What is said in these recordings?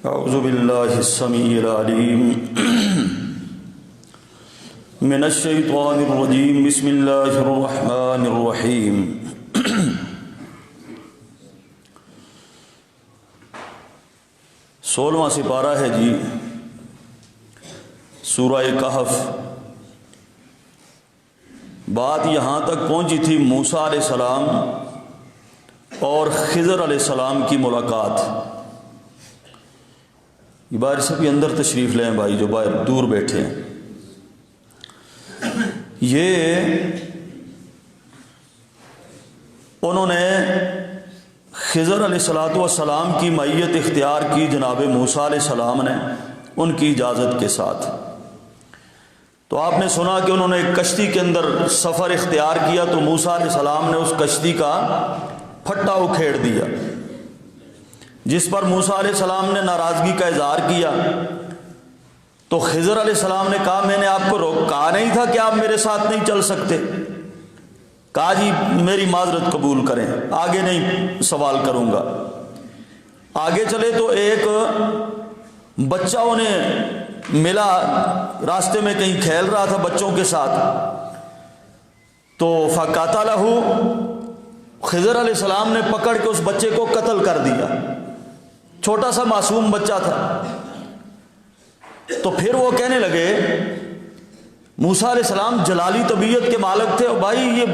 اعوذ باللہ السمیع العلیم من الشیطان الرجیم بسم اللہ الرحمن الرحیم 16واں سپارہ ہے جی سورہ کہف۔ بات یہاں تک پہنچی تھی موسیٰ علیہ السلام اور خضر علیہ السلام کی ملاقات۔ یہ باہر سے بھی اندر تشریف لیں بھائی جو باہر دور بیٹھے ہیں۔ یہ انہوں نے خضر علیہ السلام کی معیت اختیار کی جناب موسیٰ علیہ السلام نے ان کی اجازت کے ساتھ۔ تو آپ نے سنا کہ انہوں نے ایک کشتی کے اندر سفر اختیار کیا تو موسیٰ علیہ السلام نے اس کشتی کا پھٹا اکھیڑ دیا، جس پر موسیٰ علیہ السلام نے ناراضگی کا اظہار کیا۔ تو خضر علیہ السلام نے کہا میں نے آپ کو کہا نہیں تھا کہ آپ میرے ساتھ نہیں چل سکتے؟ کہا جی میری معذرت قبول کریں، آگے نہیں سوال کروں گا۔ آگے چلے تو ایک بچہ انہیں ملا، راستے میں کہیں کھیل رہا تھا بچوں کے ساتھ، تو فَقَتَلَهُ، خضر علیہ السلام نے پکڑ کے اس بچے کو قتل کر دیا۔ چھوٹا سا معصوم بچہ تھا۔ تو پھر وہ کہنے لگے، موسیٰ علیہ السلام جلالی طبیعت کے مالک تھے، بھائی یہ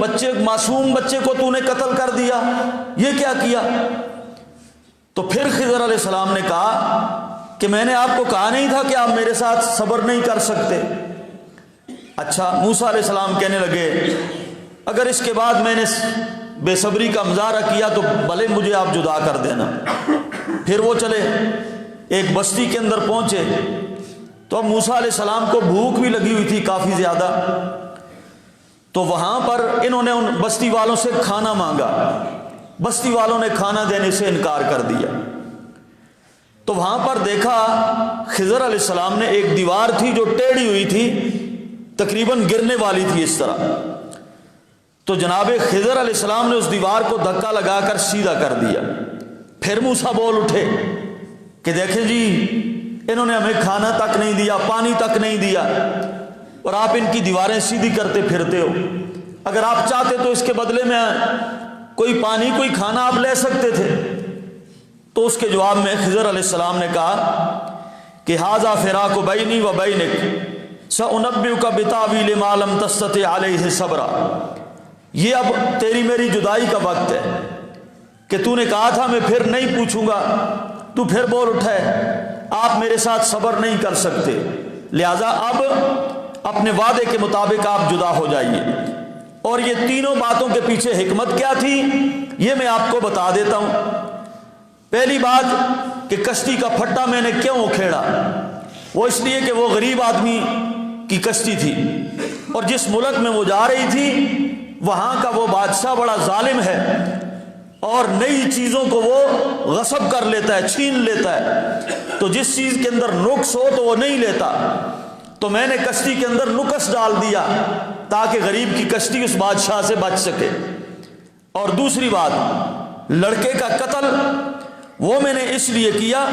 معصوم بچے کو تو نے قتل کر دیا، یہ کیا کیا؟ تو پھر خضر علیہ السلام نے کہا کہ میں نے آپ کو کہا نہیں تھا کہ آپ میرے ساتھ صبر نہیں کر سکتے؟ اچھا، موسیٰ علیہ السلام کہنے لگے اگر اس کے بعد میں نے بے صبری کا مظاہرہ کیا تو بھلے مجھے آپ جدا کر دینا۔ پھر وہ چلے، ایک بستی کے اندر پہنچے تو اب موسیٰ علیہ السلام کو بھوک بھی لگی ہوئی تھی کافی زیادہ۔ تو وہاں پر انہوں نے ان بستی والوں سے کھانا مانگا، بستی والوں نے کھانا دینے سے انکار کر دیا۔ تو وہاں پر دیکھا خضر علیہ السلام نے ایک دیوار تھی جو ٹیڑھی ہوئی تھی، تقریباً گرنے والی تھی اس طرح۔ تو جناب خضر علیہ السلام نے اس دیوار کو دھکا لگا کر سیدھا کر دیا۔ پھر موسیٰ بول اٹھے کہ دیکھیں جی انہوں نے ہمیں کھانا تک نہیں دیا، پانی تک نہیں دیا، اور آپ ان کی دیواریں سیدھی کرتے پھرتے ہو۔ اگر آپ چاہتے تو اس کے بدلے میں کوئی پانی کوئی کھانا آپ لے سکتے تھے۔ تو اس کے جواب میں خضر علیہ السلام نے کہا کہ ھذا فراق بینی و بینک سأنبئک بتاویل ما لم تستطع علیہ صبرا۔ یہ اب تیری میری جدائی کا وقت ہے کہ تو نے کہا تھا میں پھر نہیں پوچھوں گا، تو پھر بول اٹھا ہے آپ میرے ساتھ صبر نہیں کر سکتے، لہذا اب اپنے وعدے کے مطابق آپ جدا ہو جائیے۔ اور یہ تینوں باتوں کے پیچھے حکمت کیا تھی یہ میں آپ کو بتا دیتا ہوں۔ پہلی بات کہ کشتی کا پھٹا میں نے کیوں اکھیڑا، وہ اس لیے کہ وہ غریب آدمی کی کشتی تھی، اور جس ملک میں وہ جا رہی تھی وہاں کا وہ بادشاہ بڑا ظالم ہے، اور نئی چیزوں کو وہ غصب کر لیتا ہے، چھین لیتا ہے۔ تو جس چیز کے اندر نقص ہو تو وہ نہیں لیتا۔ تو میں نے کشتی کے اندر نقص ڈال دیا تاکہ غریب کی کشتی اس بادشاہ سے بچ سکے۔ اور دوسری بات، لڑکے کا قتل وہ میں نے اس لیے کیا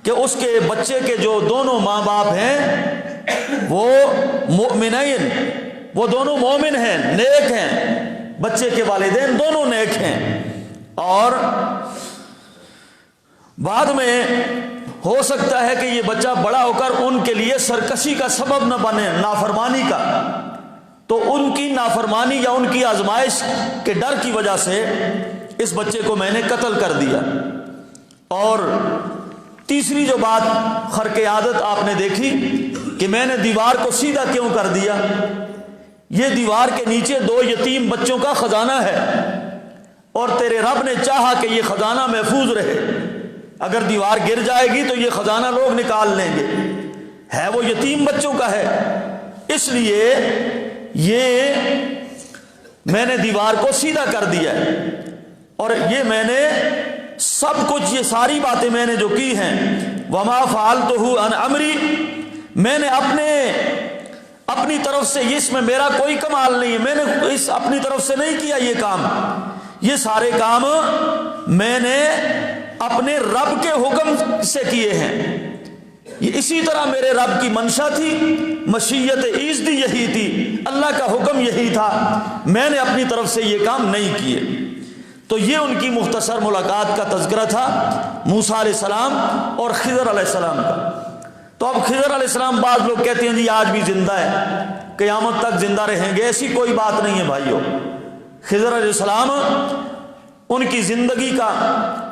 کہ اس کے بچے کے جو دونوں ماں باپ ہیں وہ مؤمنین، وہ دونوں مومن ہیں، نیک ہیں، بچے کے والدین دونوں نیک ہیں، اور بعد میں ہو سکتا ہے کہ یہ بچہ بڑا ہو کر ان کے لیے سرکشی کا سبب نہ بنے، نافرمانی کا۔ تو ان کی نافرمانی یا ان کی آزمائش کے ڈر کی وجہ سے اس بچے کو میں نے قتل کر دیا۔ اور تیسری جو بات خرق عادت آپ نے دیکھی کہ میں نے دیوار کو سیدھا کیوں کر دیا، یہ دیوار کے نیچے دو یتیم بچوں کا خزانہ ہے، اور تیرے رب نے چاہا کہ یہ خزانہ محفوظ رہے۔ اگر دیوار گر جائے گی تو یہ خزانہ لوگ نکال لیں گے، ہے وہ یتیم بچوں کا ہے، اس لیے یہ میں نے دیوار کو سیدھا کر دیا ہے۔ اور یہ میں نے سب کچھ، یہ ساری باتیں میں نے جو کی ہیں، وما فعلتہ عن امری، میں نے اپنی طرف سے، اس میں میرا کوئی کمال نہیں ہے، میں نے اپنی طرف سے نہیں کیا یہ کام، یہ سارے کام میں نے اپنے رب کے حکم سے کیے ہیں۔ یہ اسی طرح میرے رب کی منشا تھی، مشیت ایزدی یہی تھی، اللہ کا حکم یہی تھا، میں نے اپنی طرف سے یہ کام نہیں کیے۔ تو یہ ان کی مختصر ملاقات کا تذکرہ تھا موسیٰ علیہ السلام اور خضر علیہ السلام کا۔ تو اب خضر علیہ السلام، بعض لوگ کہتے ہیں جی آج بھی زندہ ہے، قیامت تک زندہ رہیں گے، ایسی کوئی بات نہیں ہے بھائیو۔ خضر علیہ السلام، ان کی زندگی کا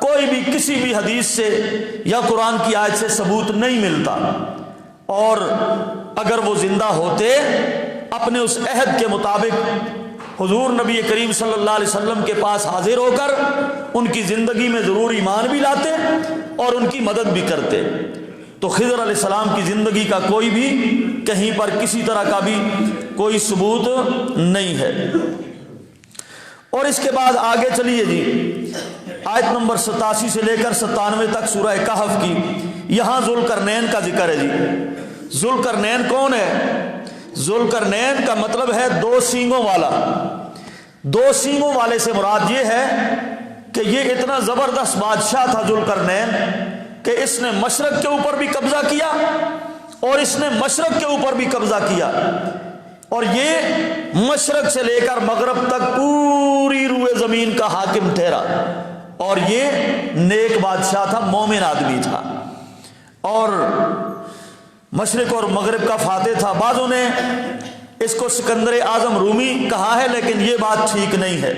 کوئی بھی کسی بھی حدیث سے یا قرآن کی آیت سے ثبوت نہیں ملتا، اور اگر وہ زندہ ہوتے اپنے اس عہد کے مطابق حضور نبی کریم صلی اللہ علیہ وسلم کے پاس حاضر ہو کر ان کی زندگی میں ضرور ایمان بھی لاتے اور ان کی مدد بھی کرتے۔ تو خضر علیہ السلام کی زندگی کا کوئی بھی کہیں پر کسی طرح کا بھی کوئی ثبوت نہیں ہے۔ اور اس کے بعد آگے چلیے جی، آیت نمبر 87 سے لے کر 97 تک سورہ کہف کی، یہاں ذوالقرنین کا ذکر ہے جی۔ ذوالقرنین کون ہے؟ ذوالقرنین کا مطلب ہے دو سینگوں والا۔ دو سینگوں والے سے مراد یہ ہے کہ یہ اتنا زبردست بادشاہ تھا ذوالقرنین کہ اس نے مشرق کے اوپر بھی قبضہ کیا اور اس نے مشرق کے اوپر بھی قبضہ کیا، اور یہ مشرق سے لے کر مغرب تک پوری روئے زمین کا حاکم ٹھہرا، اور یہ نیک بادشاہ تھا، مومن آدمی تھا، اور مشرق اور مغرب کا فاتح تھا۔ بعضوں نے اس کو سکندر اعظم رومی کہا ہے، لیکن یہ بات ٹھیک نہیں ہے۔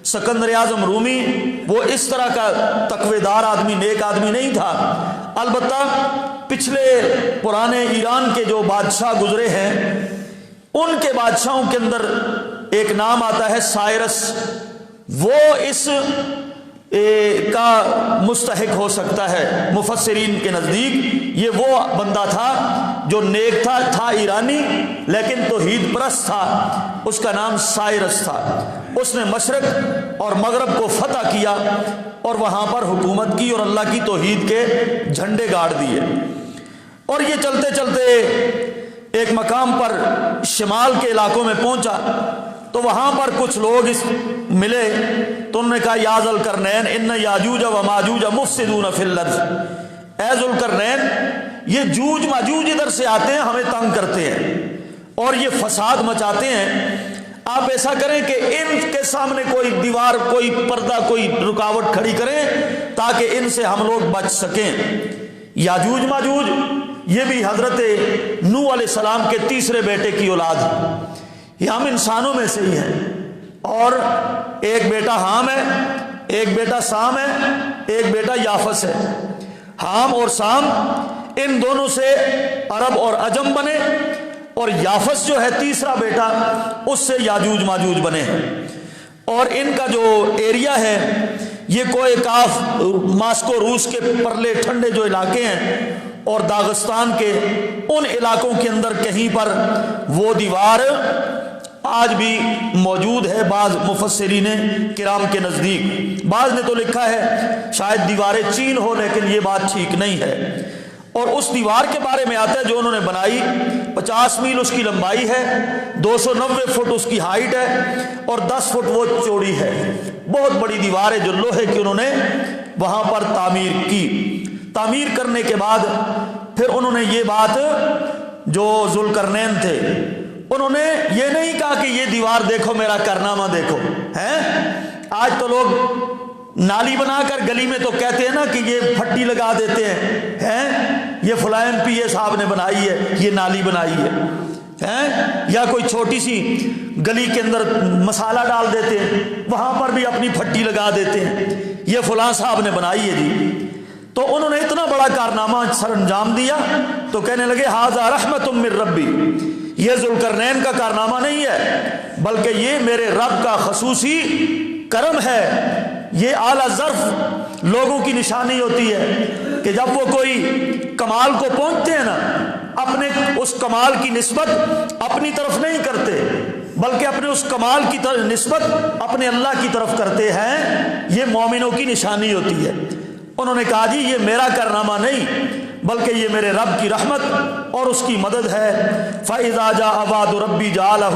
سکندر اعظم رومی وہ اس طرح کا تقوی دار آدمی، نیک آدمی نہیں تھا۔ البتہ پچھلے پرانے ایران کے جو بادشاہ گزرے ہیں، ان کے بادشاہوں کے اندر ایک نام آتا ہے سائرس، وہ اس کا مستحق ہو سکتا ہے مفسرین کے نزدیک۔ یہ وہ بندہ تھا جو نیک تھا ایرانی، لیکن توحید پرست تھا، اس کا نام سائرس تھا۔ اس نے مشرق اور مغرب کو فتح کیا اور وہاں پر حکومت کی اور اللہ کی توحید کے جھنڈے گاڑ دیے۔ اور یہ چلتے چلتے ایک مقام پر شمال کے علاقوں میں پہنچا، تو وہاں پر کچھ لوگ ملے، تو انہوں نے کہا یا ذوالقرنین ان یاجوج و ماجوج مفسدون فی الارض، اے ذوالقرنین یہ جوج ماجوج ادھر سے آتے ہیں، ہمیں تنگ کرتے ہیں اور یہ فساد مچاتے ہیں، آپ ایسا کریں کہ ان کے سامنے کوئی دیوار، کوئی پردہ، کوئی رکاوٹ کھڑی کریں تاکہ ان سے ہم لوگ بچ سکیں۔ یاجوج ماجوج یہ بھی حضرت نوح علیہ السلام کے تیسرے بیٹے کی اولاد ہے، یہ ہم انسانوں میں سے ہی ہیں، اور ایک بیٹا حام ہے، ایک بیٹا سام ہے، ایک بیٹا یافس ہے۔ حام اور سام ان دونوں سے عرب اور عجم بنے، اور یافس جو ہے تیسرا بیٹا، اس سے یاجوج ماجوج بنے ہیں۔ اور ان کا جو ایریا ہے یہ کوہ کاف، ماسکو روس کے پرلے ٹھنڈے جو علاقے ہیں اور داغستان کے ان علاقوں کے اندر کہیں پر وہ دیوار آج بھی موجود ہے بعض مفسرین کرام کے نزدیک۔ بعض نے تو لکھا ہے شاید دیوار چین ہو، لیکن یہ بات ٹھیک نہیں ہے۔ اور اس دیوار کے بارے میں آتا ہے جو انہوں نے بنائی، 50 میل اس کی لمبائی ہے، 290 فٹ اس کی ہائٹ ہے، اور 10 فٹ وہ چوڑی ہے۔ بہت بڑی دیوار ہے جو لوہے کی انہوں نے وہاں پر تعمیر کی۔ تعمیر کرنے کے بعد پھر انہوں نے یہ بات، جو ذوالقرنین تھے، انہوں نے یہ نہیں کہا کہ یہ دیوار دیکھو، میرا کارنامہ دیکھو ہیں۔ آج تو لوگ نالی بنا کر گلی میں تو کہتے ہیں نا کہ یہ پھٹی لگا دیتے ہیں، یہ فلاں پی اے صاحب نے بنائی ہے، یہ نالی بنائی ہے، یا کوئی چھوٹی سی گلی کے اندر مسالہ ڈال دیتے ہیں، وہاں پر بھی اپنی پھٹی لگا دیتے ہیں، یہ فلاں صاحب نے بنائی ہے جی۔ تو انہوں نے اتنا بڑا کارنامہ سر انجام دیا تو کہنے لگے ھذا رحمت من ربی، یہ ذوالقرنین کا کارنامہ نہیں ہے بلکہ یہ میرے رب کا خصوصی کرم ہے۔ یہ اعلیٰ ظرف لوگوں کی نشانی ہوتی ہے کہ جب وہ کوئی کمال کو پہنچتے ہیں نا، اپنے اس کمال کی نسبت اپنی طرف نہیں کرتے بلکہ اپنے اس کمال کی نسبت اپنے اللہ کی طرف کرتے ہیں، یہ مومنوں کی نشانی ہوتی ہے۔ انہوں نے کہا جی یہ میرا کارنامہ نہیں بلکہ یہ میرے رب کی رحمت اور اس کی مدد ہے۔ فَإِذَا جَاءَ وَعْدُ رَبِّي جَعَلَهُ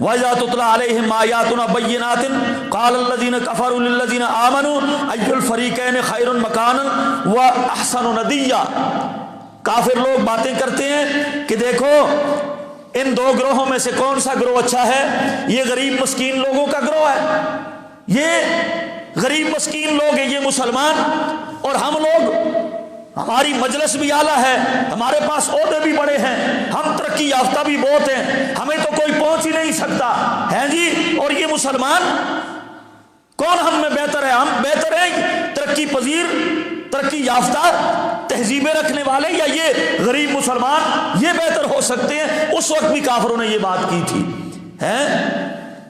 وَإِذَا تُتْلَىٰ عَلَيْهِمْ آيَاتُنَا بَيِّنَاتٍ قَالَ الَّذِينَ كَفَرُوا لِلَّذِينَ آمَنُوا أَيُّ الْفَرِيقَيْنِ خَيْرٌ مَكَانًا وَأَحْسَنُ نَدِيًّا۔ کافر لوگ باتیں کرتے ہیں کہ دیکھو ان دو گروہوں میں سے کون سا گروہ اچھا ہے؟ یہ غریب مسکین لوگوں کا گروہ ہے، یہ غریب مسکین لوگ ہیں، یہ مسلمان، اور ہم لوگ، ہماری مجلس بھی اعلیٰ ہے، ہمارے پاس عہدے بھی بڑے ہیں، ہم ترقی یافتہ بھی بہت ہیں، ہمیں تو کوئی پہنچ ہی نہیں سکتا ہے جی، اور یہ مسلمان، کون ہم میں بہتر ہے؟ ہم بہتر ہیں ترقی پذیر، ترقی یافتہ، تہذیبیں رکھنے والے، یا یہ غریب مسلمان یہ بہتر ہو سکتے ہیں؟ اس وقت بھی کافروں نے یہ بات کی تھی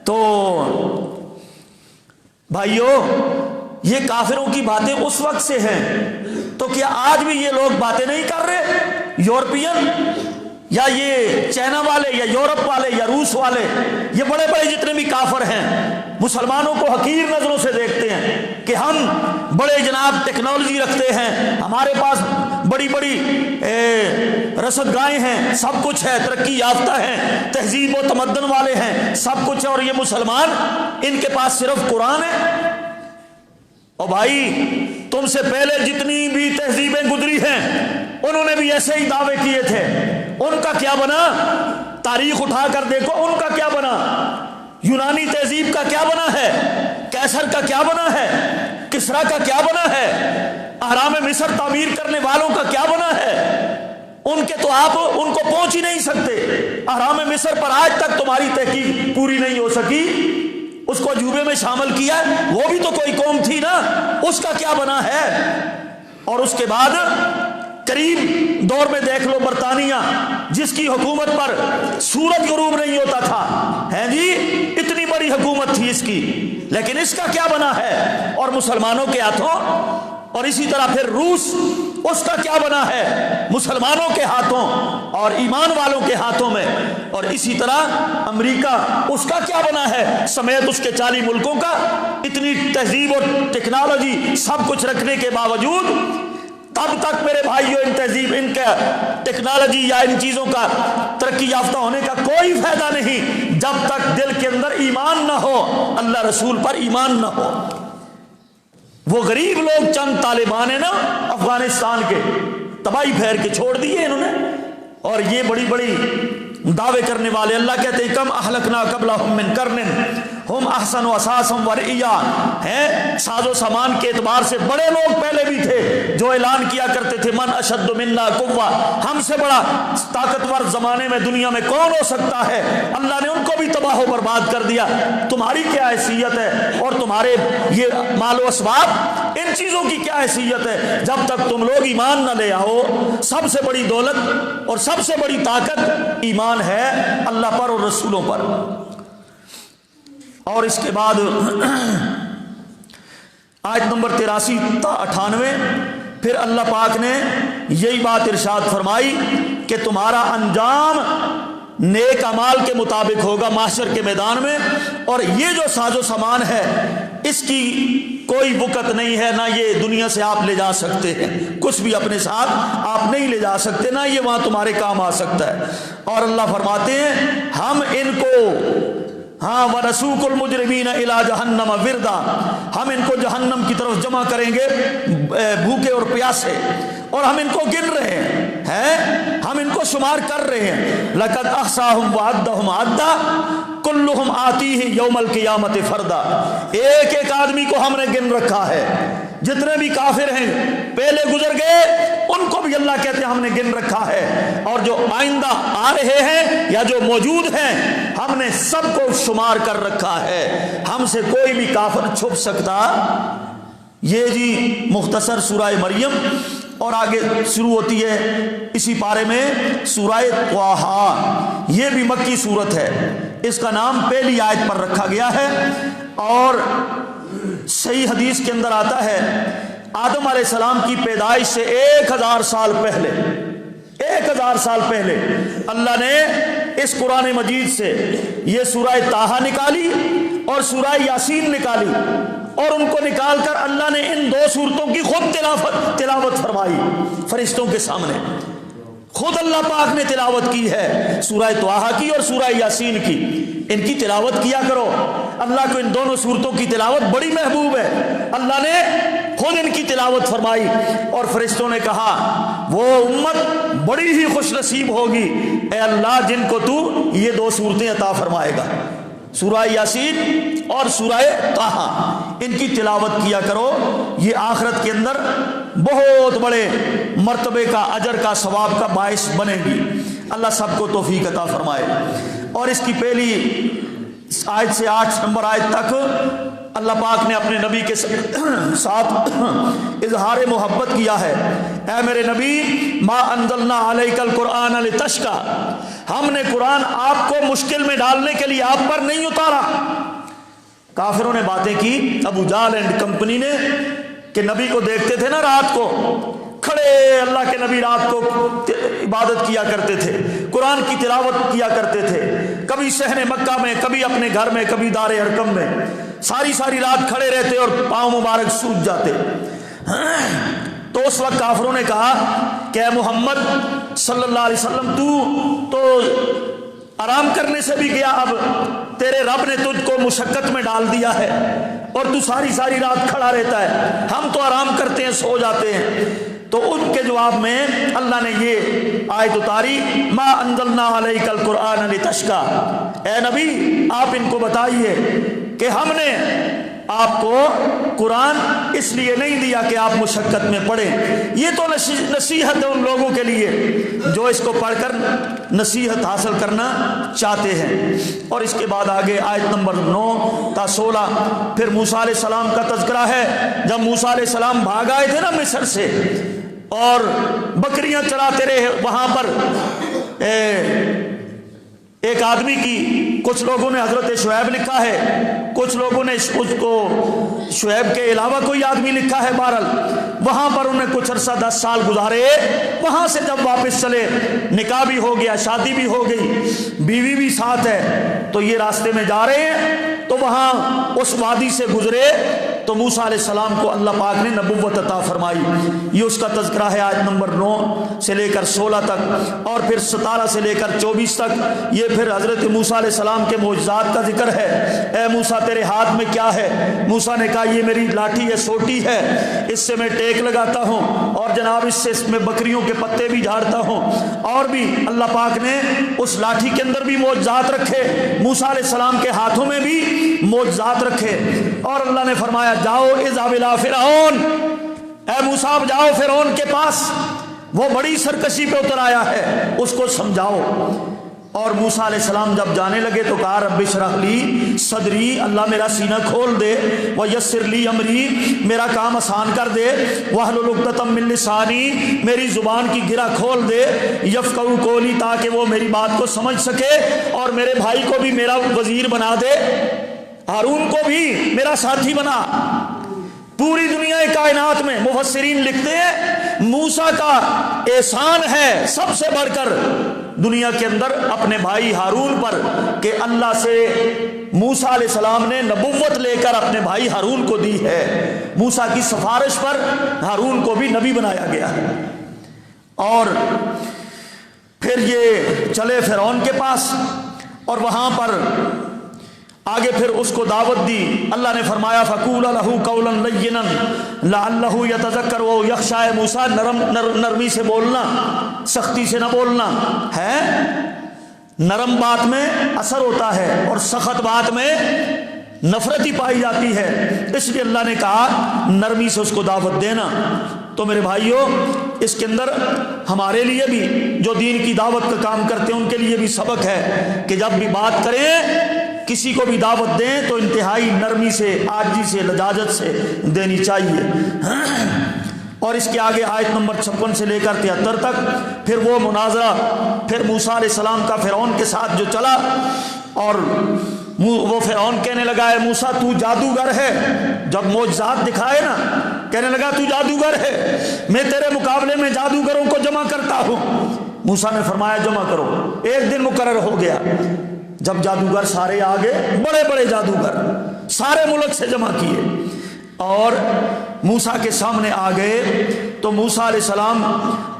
تو بھائیو یہ کافروں کی باتیں اس وقت سے ہیں، تو کیا آج بھی یہ لوگ باتیں نہیں کر رہے؟ یورپین یا یہ چائنا والے یا یورپ والے یا روس والے، یہ بڑے بڑے جتنے بھی کافر ہیں مسلمانوں کو حقیر نظروں سے دیکھتے ہیں کہ ہم بڑے جناب ٹیکنالوجی رکھتے ہیں، ہمارے پاس بڑی بڑی رسد گاہیں ہیں، سب کچھ ہے، ترقی یافتہ ہیں، تہذیب و تمدن والے ہیں، سب کچھ ہے، اور یہ مسلمان ان کے پاس صرف قرآن ہے۔ اور بھائی تم سے پہلے جتنی بھی تہذیبیں گزری ہیں انہوں نے بھی ایسے ہی دعوے کیے تھے، ان کا کیا بنا؟ تاریخ اٹھا کر دیکھو ان کا کیا بنا، یونانی تہذیب کا کیا بنا ہے، کیسر کا کیا بنا ہے، کسرا کا کیا بنا ہے، اہرام مصر تعمیر کرنے والوں کا کیا بنا ہے، ان کے تو آپ ان کو پہنچ ہی نہیں سکتے، اہرام مصر پر آج تک تمہاری تحقیق پوری نہیں ہو سکی، اس کو عجوبے میں شامل کیا، وہ بھی تو کوئی قوم تھی نا، اس کا کیا بنا ہے؟ اور اس کے بعد قریب دور میں دیکھ لو برطانیہ، جس کی حکومت پر سورج غروب نہیں ہوتا تھا ہے جی، اتنی بڑی حکومت تھی اس کی، لیکن اس کا کیا بنا ہے؟ اور مسلمانوں کے ہاتھوں، اور اسی طرح پھر روس، اس کا کیا بنا ہے؟ مسلمانوں کے ہاتھوں اور ایمان والوں کے ہاتھوں میں، اور اسی طرح امریکہ، اس کا کیا بنا ہے سمیت اس کے 40 ملکوں کا؟ اتنی تہذیب اور ٹیکنالوجی سب کچھ رکھنے کے باوجود تب تک میرے بھائیوں ان تہذیب، ان کا ٹیکنالوجی یا ان چیزوں کا ترقی یافتہ ہونے کا کوئی فائدہ نہیں جب تک دل کے اندر ایمان نہ ہو، اللہ رسول پر ایمان نہ ہو۔ وہ غریب لوگ چند طالبان ہیں نا افغانستان کے، تباہی پھیر کے چھوڑ دیے انہوں نے، اور یہ بڑی بڑی دعوے کرنے والے، اللہ کہتے ہیں کم اہلکنا قبلہم من قرن ہم احسن اساسا ورعیا، ہیں ساز و سامان کے اعتبار سے بڑے لوگ پہلے بھی تھے جو اعلان کیا کرتے تھے من اشد منا قوہ، ہم سے بڑا طاقتور زمانے میں دنیا میں کون ہو سکتا ہے؟ اللہ نے ان کو بھی تباہ و برباد کر دیا۔ تمہاری کیا حیثیت ہے اور تمہارے یہ مال و اسباب، ان چیزوں کی کیا حیثیت ہے جب تک تم لوگ ایمان نہ لے آؤ؟ سب سے بڑی دولت اور سب سے بڑی طاقت ایمان ہے اللہ پر اور رسولوں پر۔ اور اس کے بعد آیت نمبر 83 تا 98 پھر اللہ پاک نے یہی بات ارشاد فرمائی کہ تمہارا انجام نیک اعمال کے مطابق ہوگا محشر کے میدان میں، اور یہ جو ساز و سامان ہے اس کی کوئی وقت نہیں ہے، نہ یہ دنیا سے آپ لے جا سکتے ہیں، کچھ بھی اپنے ساتھ آپ نہیں لے جا سکتے، نہ یہ وہاں تمہارے کام آ سکتا ہے۔ اور اللہ فرماتے ہیں ہم ان کو وَنَسُوقُ الْمُجْرِمِينَ إِلَىٰ جَهَنَّمَ وِرْدًا، ہم ان کو جہنم کی طرف جمع کریں گے بھوکے اور پیاسے، اور ہم ان کو گن رہے ہیں، ہم ان کو شمار کر رہے ہیں۔ لَقَدْ أَحْصَاهُمْ وَعَدَّهُمْ عَدًّا كُلُّهُمْ آتِيهِ يَوْمَ الْقِيَامَةِ فَرْدًا، ایک ایک آدمی کو ہم نے گن رکھا ہے، جتنے بھی کافر ہیں پہلے گزر گئے ان کو بھی اللہ کہتے ہیں ہم نے گن رکھا ہے، اور جو آئندہ آ رہے ہیں یا جو موجود ہیں ہم نے سب کو شمار کر رکھا ہے، ہم سے کوئی بھی کافر چھپ سکتا۔ یہ جی مختصر سورہ مریم، اور آگے شروع ہوتی ہے اسی پارے میں سورہ طٰہٰ، یہ بھی مکی صورت ہے، اس کا نام پہلی آیت پر رکھا گیا ہے، اور صحیح حدیث کے اندر آتا ہے آدم علیہ السلام کی پیدائش سے 1000 سال پہلے، 1000 سال پہلے اللہ نے اس قرآن مجید سے یہ سورہ طٰہٰ نکالی اور سورہ یاسین نکالی، اور ان کو نکال کر اللہ نے ان دو سورتوں کی خود تلاوت فرمائی فرشتوں کے سامنے، خود اللہ پاک نے تلاوت کی ہے سورہ طٰہٰ کی اور سورہ یاسین کی، ان کی تلاوت کیا کرو۔ اللہ کو ان دونوں سورتوں کی تلاوت بڑی محبوب ہے، اللہ نے خود ان کی تلاوت فرمائی، اور فرشتوں نے کہا وہ امت بڑی ہی خوش نصیب ہوگی اے اللہ جن کو تو یہ دو صورتیں عطا فرمائے گا، سورہ یاسین اور سورہ طٰہٰ، ان کی تلاوت کیا کرو، یہ آخرت کے اندر بہت بڑے مرتبے کا، اجر کا، ثواب کا باعث بنے گی۔ اللہ سب کو توفیق عطا فرمائے۔ اور اس کی پہلی آیت سے 8 نمبر آیت تک اللہ پاک نے اپنے نبی کے ساتھ اظہار محبت کیا ہے۔ اے میرے نبی، ما انزلنا علیک القرآن لتشقی، ہم نے قرآن آپ کو مشکل میں ڈالنے کے لیے آپ پر نہیں اتارا۔ کافروں نے باتیں کی، ابو جہل اینڈ کمپنی نے، کہ نبی کو دیکھتے تھے نا رات کو کھڑے، اللہ کے نبی رات کو عبادت کیا کرتے تھے، قرآن کی تلاوت کیا کرتے تھے، کبھی صحن مکہ میں، کبھی اپنے گھر میں، کبھی دار ارقم میں، ساری رات کھڑے رہتے اور پاؤں مبارک سوج جاتے۔ تو اس وقت کافروں نے کہا کہ اے محمد صلی اللہ علیہ وسلم، تو آرام کرنے سے بھی گیا، اب تیرے رب نے تجھ کو مشقت میں ڈال دیا ہے اور تو ساری رات کھڑا رہتا ہے، ہم تو آرام کرتے ہیں، سو جاتے ہیں۔ تو ان کے جواب میں اللہ نے یہ آیت اتاری، ما انزلنا علیک القرآن لتشقی، اے نبی آپ ان کو بتائیے کہ ہم نے آپ کو قرآن اس لیے نہیں دیا کہ آپ مشقت میں پڑھیں، یہ تو نصیحت ہے ان لوگوں کے لیے جو اس کو پڑھ کر نصیحت حاصل کرنا چاہتے ہیں۔ اور اس کے بعد آگے آیت نمبر 9 تا 16 پھر موسیٰ علیہ السلام کا تذکرہ ہے۔ جب موسیٰ علیہ السلام بھاگ آئے تھے نا مصر سے اور بکریاں چراتے رہے وہاں پر، ایک آدمی کی، کچھ لوگوں نے حضرت شعیب لکھا ہے، کچھ لوگوں نے اس کو شعیب کے علاوہ کوئی آدمی لکھا ہے، بہرحال وہاں پر انہیں کچھ عرصہ 10 سال گزارے، وہاں سے جب واپس چلے نکاح بھی ہو گیا، شادی بھی ہو گئی، بیوی بھی ساتھ ہے، تو یہ راستے میں جا رہے ہیں تو وہاں اس وادی سے گزرے تو موسیٰ علیہ السلام کو اللہ پاک نے نبوت عطا فرمائی۔ یہ اس کا تذکرہ ہے آیت نمبر 9 سے لے کر 16 تک، اور پھر 17 سے لے کر 24 تک یہ پھر حضرت موسیٰ علیہ السلام کے معجزات کا ذکر ہے۔ اے موسیٰ تیرے ہاتھ میں کیا ہے؟ موسیٰ نے کہا یہ میری لاٹھی ہے، سوٹی ہے، اس سے میں ٹیک لگاتا ہوں اور جناب اس سے میں بکریوں کے پتے بھی جھاڑتا ہوں، اور بھی اللہ پاک نے اس لاٹھی کے اندر بھی معجزات رکھے، موسیٰ علیہ السلام کے ہاتھوں میں بھی معجزات رکھے۔ اور اللہ نے فرمایا جاؤ اذهب الى فرعون، اے موسیٰ اب جاؤ فرعون کے پاس، وہ بڑی سرکشی پہ اتر آیا ہے، اس کو سمجھاؤ۔ اور موسیٰ علیہ السلام جب جانے لگے تو کہا رب اشرح لی صدری، اللہ میرا سینہ کھول دے، ویسر لی امری، میرا کام آسان کر دے، واحلل عقدۃ من لسانی، میری زبان کی گرہ کھول دے، یفقہوا قولی، تاکہ وہ میری بات کو سمجھ سکے، اور میرے بھائی کو بھی میرا وزیر بنا دے، ہارون کو بھی میرا ساتھی بنا۔ پوری دنیا کائنات میں مفسرین لکھتے ہیں موسیٰ کا احسان ہے سب سے بڑھ کر دنیا کے اندر اپنے بھائی ہارون پر، کہ اللہ سے موسیٰ علیہ السلام نے نبوت لے کر اپنے بھائی ہارون کو دی ہے، موسیٰ کی سفارش پر ہارون کو بھی نبی بنایا گیا ہے۔ اور پھر یہ چلے فرعون کے پاس، اور وہاں پر آگے پھر اس کو دعوت دی۔ اللہ نے فرمایا فَقُولَ لَهُ قَوْلًا لَيِّنًا لَعَلَّهُ يَتَذَكَّرُ وَيَخْشَىٰ، موسیٰ نرمی سے بولنا، سختی سے نہ بولنا ہے، نرم بات میں اثر ہوتا ہے اور سخت بات میں نفرت ہی پائی جاتی ہے، اس لیے اللہ نے کہا نرمی سے اس کو دعوت دینا۔ تو میرے بھائیوں اس کے اندر ہمارے لیے بھی جو دین کی دعوت کا کام کرتے ہیں ان کے لیے بھی سبق ہے کہ جب بھی بات کریں، کسی کو بھی دعوت دیں تو انتہائی نرمی سے، عاجزی سے، لجاجت سے دینی چاہیے۔ اور اس کے آگے آیت نمبر 56 سے لے کر 73 تک پھر وہ مناظرہ، پھر موسیٰ علیہ السلام کا فرعون کے ساتھ جو چلا، اور وہ فرعون کہنے لگا ہے موسیٰ تو جادوگر ہے، جب معجزات دکھائے نا کہنے لگا تو جادوگر ہے، میں تیرے مقابلے میں جادوگروں کو جمع کرتا ہوں۔ موسیٰ نے فرمایا جمع کرو، ایک دن مقرر ہو گیا، جب جادوگر سارے آگے، بڑے بڑے جادوگر سارے ملک سے جمع کیے اور موسیٰ کے سامنے آ گئے، تو موسیٰ علیہ السلام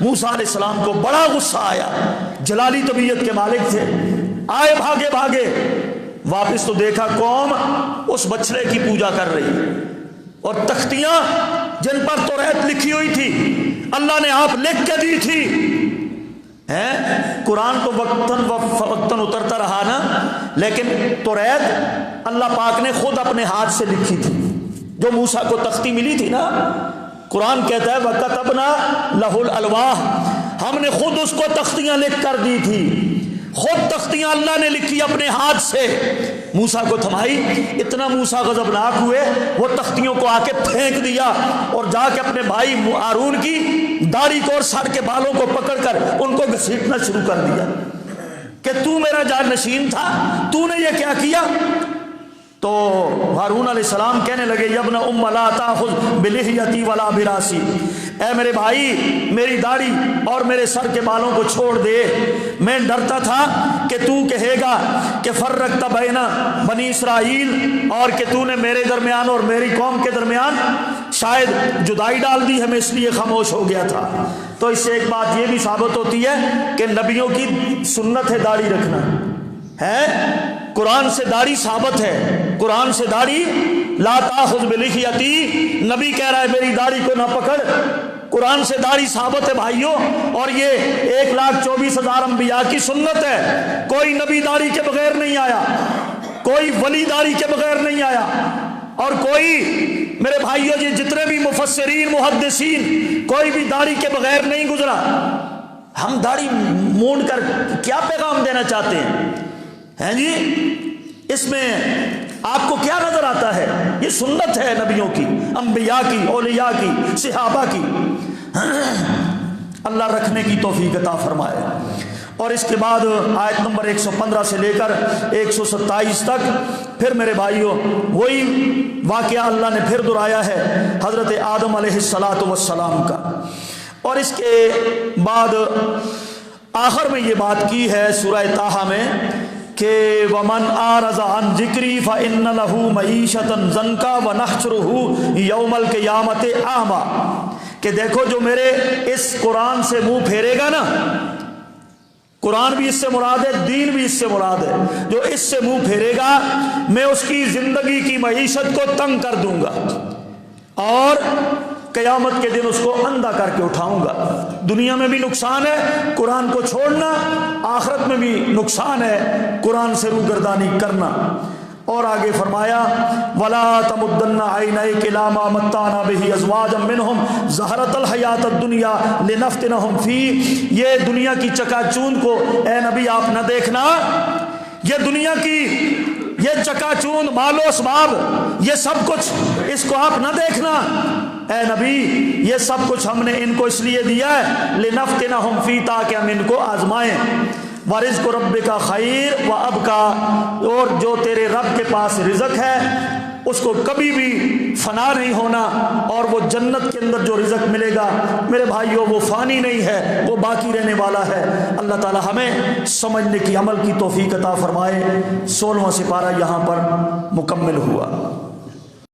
موسیٰ علیہ السلام کو بڑا غصہ آیا، جلالی طبیعت کے مالک تھے، آئے بھاگے بھاگے، واپس تو دیکھا قوم اس بچڑے کی پوجا کر رہی، اور تختیاں جن پر توریت لکھی ہوئی تھی اللہ نے آپ لکھ کے دی تھی. قرآن تو وقتاً اترتا رہا نا، لیکن توریت اللہ پاک نے خود اپنے ہاتھ سے لکھی تھی. جو موسیٰ کو تختی ملی تھی نا، قرآن کہتا ہے وَكَتَبْنَا لَهُ الْأَلْوَاحَ، ہم نے خود اس کو تختیاں لکھ کر دی تھی، خود تختیاں اللہ نے لکھی اپنے ہاتھ سے، موسیٰ کو تھمائی. اتنا موسیٰ غضبناک ہوئے وہ تختیوں کو آ کے پھینک دیا، اور جا کے اپنے بھائی ہارون کی داڑھی کو اور سر کے بالوں کو پکڑ کر ان کو گھسیٹنا شروع کر دیا کہ تو میرا جانشین تھا، تو نے یہ کیا کیا. تو ہارون علیہ السلام کہنے لگے یا ابن ام لا تاخذ بلحیتی ولا براسی، اے میرے بھائی میری داڑھی اور میرے سر کے بالوں کو چھوڑ دے، میں ڈرتا تھا کہ تو کہے گا کہ فرقت بین بنی اسرائیل، اور کہ تو نے میرے درمیان اور میری قوم کے درمیان شاید جدائی ڈال دی ہے، میں اس لیے خاموش ہو گیا تھا. تو اس سے ایک بات یہ بھی ثابت ہوتی ہے کہ نبیوں کی سنت ہے داڑھی رکھنا ہے، قرآن سے داڑھی ثابت ہے، قرآن سے داڑھی لا تاخذ بلحیتی، نبی کہہ رہا ہے میری داڑھی کو نہ پکڑ، قرآن سے داڑھی ثابت ہے بھائیوں. اور یہ 1,24,000 انبیاء کی سنت ہے، کوئی نبی داڑھی کے بغیر نہیں آیا، کوئی ولی داڑھی کے بغیر نہیں آیا، اور کوئی میرے بھائیوں یہ جتنے بھی مفسرین محدثین کوئی بھی داڑھی کے بغیر نہیں گزرا. ہم داڑھی مونڈ کر کیا پیغام دینا چاہتے ہیں جی؟ اس میں آپ کو کیا نظر آتا ہے؟ یہ سنت ہے نبیوں کی، انبیاء کی، اولیاء کی، صحابہ کی. اللہ رکھنے کی توفیق عطا فرمائے. اور اس کے بعد آیت نمبر 115 سے لے کر 127 تک پھر میرے بھائیوں وہی واقعہ اللہ نے پھر دہرایا ہے حضرت آدم علیہ السلام کا. اور اس کے بعد آخر میں یہ بات کی ہے سورہ طٰہٰ میں کہ وَمَنْ أَعْرَضَ عَنْ ذِكْرِي فَإِنَّ لَهُ مَعِيشَةً ضَنْكًا وَنَحْشُرُهُ يَوْمَ الْقِيَامَةِ أَعْمَىٰ، کہ دیکھو جو میرے اس قرآن سے منہ پھیرے گا نا، قرآن بھی اس سے مراد ہے، دین بھی اس سے مراد ہے، جو اس سے منہ پھیرے گا میں اس کی زندگی کی معیشت کو تنگ کر دوں گا، اور قیامت کے دن اس کو اندھا کر کے اٹھاؤں گا. دنیا میں بھی نقصان ہے قرآن کو چھوڑنا، آخرت میں بھی نقصان ہے قرآن سے روگردانی کرنا. اور آگے فرمایا وَلَا تَمُدَّنَّ عَيْنَيْكَ إِلَىٰ مَا مَتَّعْنَا بِهِ أَزْوَاجًا مِّنْهُمْ زَهْرَةَ الْحَيَاةِ الدُّنْيَا لِنَفْتِنَهُمْ فِيهِ. یہ دنیا کی چکا چوند کو اے نبی آپ نہ دیکھنا، یہ دنیا کی یہ چکا چوند مال و اسباب یہ سب کچھ اس کو آپ نہ دیکھنا اے نبی، یہ سب کچھ ہم نے ان کو اس لیے دیا ہے لِنَفْتِنَهُمْ فِيهِ، تاکہ ہم ان کو آزمائیں. وَرِزْقُ رَبِّكَ خَيْرٌ وَأَبْقَىٰ، اور جو تیرے رب کے پاس رزق ہے اس کو کبھی بھی فنا نہیں ہونا، اور وہ جنت کے اندر جو رزق ملے گا میرے بھائیوں وہ فانی نہیں ہے، وہ باقی رہنے والا ہے. اللہ تعالی ہمیں سمجھنے کی عمل کی توفیق عطا فرمائے. 16واں سپارہ یہاں پر مکمل ہوا.